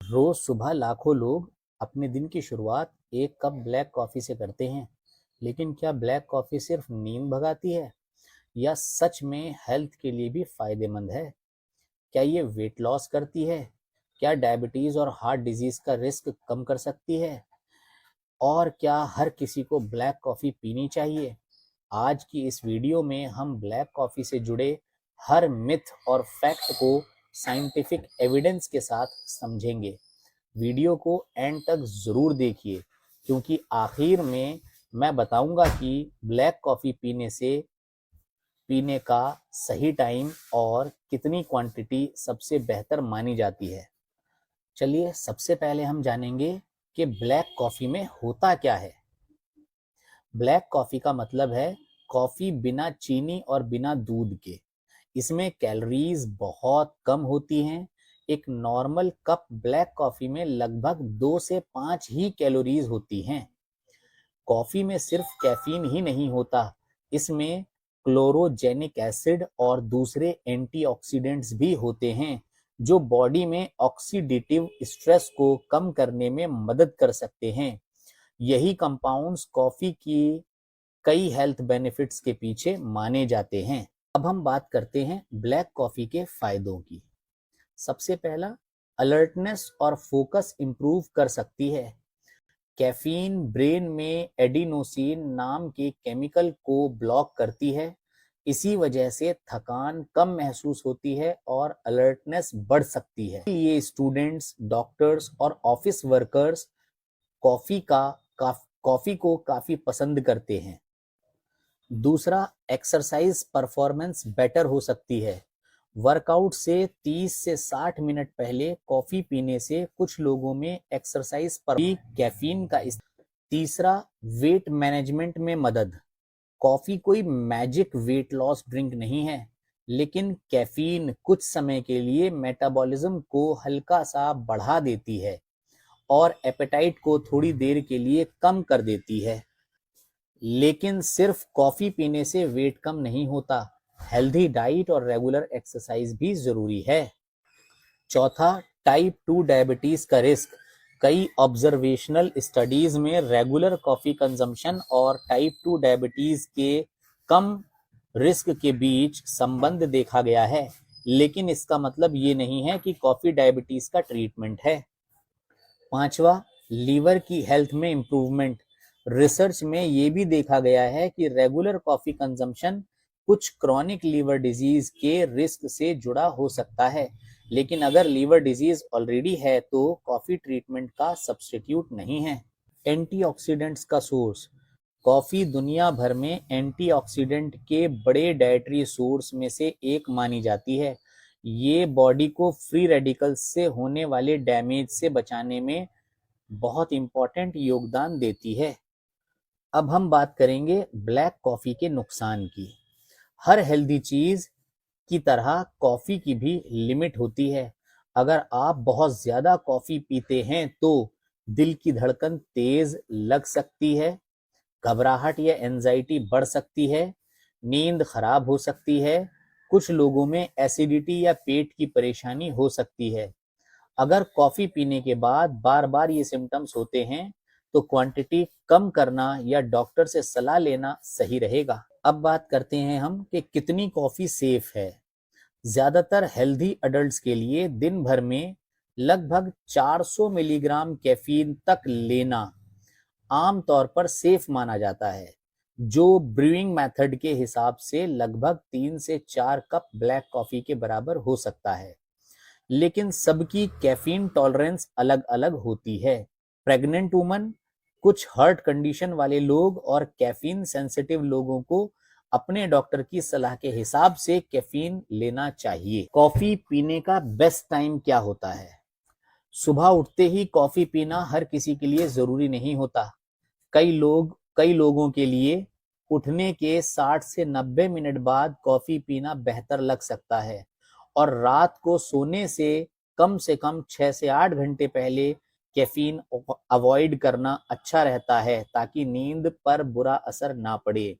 रोज सुबह लाखों लोग अपने दिन की शुरुआत एक कप ब्लैक कॉफी से करते हैं। लेकिन क्या ब्लैक कॉफी सिर्फ नींद भगाती है या सच में हेल्थ के लिए भी फायदेमंद है? क्या ये वेट लॉस करती है? क्या डायबिटीज और हार्ट डिजीज का रिस्क कम कर सकती है? और क्या हर किसी को ब्लैक कॉफी पीनी चाहिए? आज की इस वीडियो में हम ब्लैक कॉफी से जुड़े हर मिथ और फैक्ट को साइंटिफिक एविडेंस के साथ समझेंगे। वीडियो को एंड तक ज़रूर देखिए, क्योंकि आखिर में मैं बताऊंगा कि ब्लैक कॉफ़ी पीने का सही टाइम और कितनी क्वांटिटी सबसे बेहतर मानी जाती है। चलिए सबसे पहले हम जानेंगे कि ब्लैक कॉफ़ी में होता क्या है। ब्लैक कॉफ़ी का मतलब है कॉफ़ी बिना चीनी और बिना दूध के। इसमें कैलोरीज बहुत कम होती हैं। एक नॉर्मल कप ब्लैक कॉफ़ी में लगभग 2 से 5 ही कैलोरीज होती हैं। कॉफ़ी में सिर्फ कैफीन ही नहीं होता, इसमें क्लोरोजेनिक एसिड और दूसरे एंटीऑक्सीडेंट्स भी होते हैं, जो बॉडी में ऑक्सीडेटिव स्ट्रेस को कम करने में मदद कर सकते हैं। यही कंपाउंड्स कॉफ़ी की कई हेल्थ बेनिफिट्स के पीछे माने जाते हैं। अब हम बात करते हैं ब्लैक कॉफ़ी के फायदों की। सबसे पहला, अलर्टनेस और फोकस इंप्रूव कर सकती है। कैफीन ब्रेन में एडिनोसिन नाम के केमिकल को ब्लॉक करती है। इसी वजह से थकान कम महसूस होती है और अलर्टनेस बढ़ सकती है। ये स्टूडेंट्स, डॉक्टर्स और ऑफिस वर्कर्स कॉफ़ी कॉफ़ी को काफ़ी पसंद करते हैं। दूसरा, एक्सरसाइज परफॉर्मेंस बेटर हो सकती है। वर्कआउट से 30 से 60 मिनट पहले कॉफी पीने से कुछ लोगों में एक्सरसाइज पर भी कैफीन का तीसरा, वेट मैनेजमेंट में मदद। कॉफी कोई मैजिक वेट लॉस ड्रिंक नहीं है, लेकिन कैफीन कुछ समय के लिए मेटाबॉलिज्म को हल्का सा बढ़ा देती है और एपेटाइट को थोड़ी देर के लिए कम कर देती है। लेकिन सिर्फ कॉफी पीने से वेट कम नहीं होता, हेल्दी डाइट और रेगुलर एक्सरसाइज भी जरूरी है। चौथा, टाइप 2 डायबिटीज का रिस्क। कई ऑब्जर्वेशनल स्टडीज में रेगुलर कॉफी कंजम्पशन और टाइप 2 डायबिटीज के कम रिस्क के बीच संबंध देखा गया है, लेकिन इसका मतलब ये नहीं है कि कॉफी डायबिटीज का ट्रीटमेंट है। पांचवा, लीवर की हेल्थ में इंप्रूवमेंट। रिसर्च में ये भी देखा गया है कि रेगुलर कॉफी कंजम्पशन कुछ क्रॉनिक लीवर डिजीज के रिस्क से जुड़ा हो सकता है, लेकिन अगर लीवर डिजीज ऑलरेडी है तो कॉफी ट्रीटमेंट का सब्स्टिट्यूट नहीं है। एंटीऑक्सीडेंट्स का सोर्स। कॉफी दुनिया भर में एंटीऑक्सीडेंट के बड़े डाइटरी सोर्स में से एक मानी जाती है। ये बॉडी को फ्री रेडिकल्स से होने वाले डैमेज से बचाने में बहुत इंपॉर्टेंट योगदान देती है। अब हम बात करेंगे ब्लैक कॉफी के नुकसान की। हर हेल्दी चीज की तरह कॉफी की भी लिमिट होती है। अगर आप बहुत ज्यादा कॉफी पीते हैं तो दिल की धड़कन तेज लग सकती है, घबराहट या एंजाइटी बढ़ सकती है, नींद खराब हो सकती है, कुछ लोगों में एसिडिटी या पेट की परेशानी हो सकती है। अगर कॉफी पीने के बाद बार बार ये सिम्टम्स होते हैं तो क्वांटिटी कम करना या डॉक्टर से सलाह लेना सही रहेगा। अब बात करते हैं हम कि कितनी कॉफी सेफ है। ज्यादातर हेल्दी अडल्ट्स के लिए दिन भर में लगभग 400 मिलीग्राम कैफीन तक लेना आमतौर पर सेफ माना जाता है, जो ब्रूइंग मेथड के हिसाब से लगभग 3 से 4 कप ब्लैक कॉफी के बराबर हो सकता है। लेकिन सबकी कैफीन टॉलरेंस अलग अलग होती है। प्रेग्नेंट वुमन, कुछ हार्ट कंडीशन वाले लोग और कैफीन सेंसिटिव लोगों को अपने डॉक्टर की सलाह के हिसाब से कैफीन लेना चाहिए। कॉफी पीने का बेस्ट टाइम क्या होता है? सुबह उठते ही कॉफी पीना हर किसी के लिए जरूरी नहीं होता। कई लोगों के लिए उठने के 60 से 90 मिनट बाद कॉफी पीना बेहतर लग सकता है और रात को सोने से कम 6 से 8 घंटे पहले कैफीन अवॉइड करना अच्छा रहता है, ताकि नींद पर बुरा असर ना पड़े।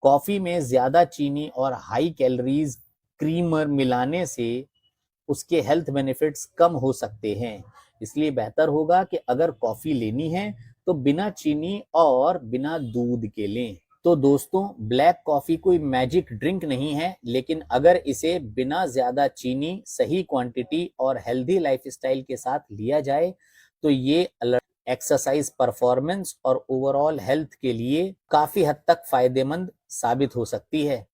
कॉफी में ज्यादा चीनी और हाई कैलोरीज क्रीमर मिलाने से उसके हेल्थ बेनिफिट्स कम हो सकते हैं। इसलिए बेहतर होगा कि अगर कॉफी लेनी है तो बिना चीनी और बिना दूध के लें। तो दोस्तों, ब्लैक कॉफी कोई मैजिक ड्रिंक नहीं है, लेकिन अगर इसे बिना ज्यादा चीनी, सही क्वांटिटी और हेल्दी लाइफस्टाइल के साथ लिया जाए तो ये एक्सरसाइज, परफॉर्मेंस और ओवरऑल हेल्थ के लिए काफी हद तक फायदेमंद साबित हो सकती है।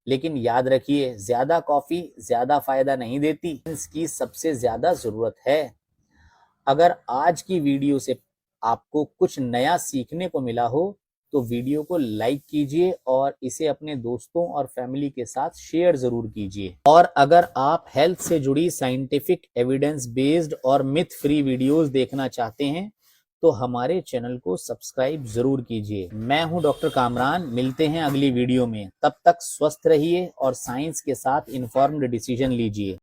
लेकिन याद रखिए, ज्यादा कॉफी ज्यादा फायदा नहीं देती, इसकी सबसे ज्यादा जरूरत है। अगर आज की वीडियो से आपको कुछ नया सीखने को मिला हो तो वीडियो को लाइक कीजिए और इसे अपने दोस्तों और फैमिली के साथ शेयर जरूर कीजिए। और अगर आप हेल्थ से जुड़ी साइंटिफिक, एविडेंस बेस्ड और मिथ फ्री वीडियोस देखना चाहते हैं तो हमारे चैनल को सब्सक्राइब जरूर कीजिए। मैं हूं डॉक्टर कामरान, मिलते हैं अगली वीडियो में। तब तक स्वस्थ रहिए और साइंस के साथ इन्फॉर्म्ड डिसीजन लीजिए।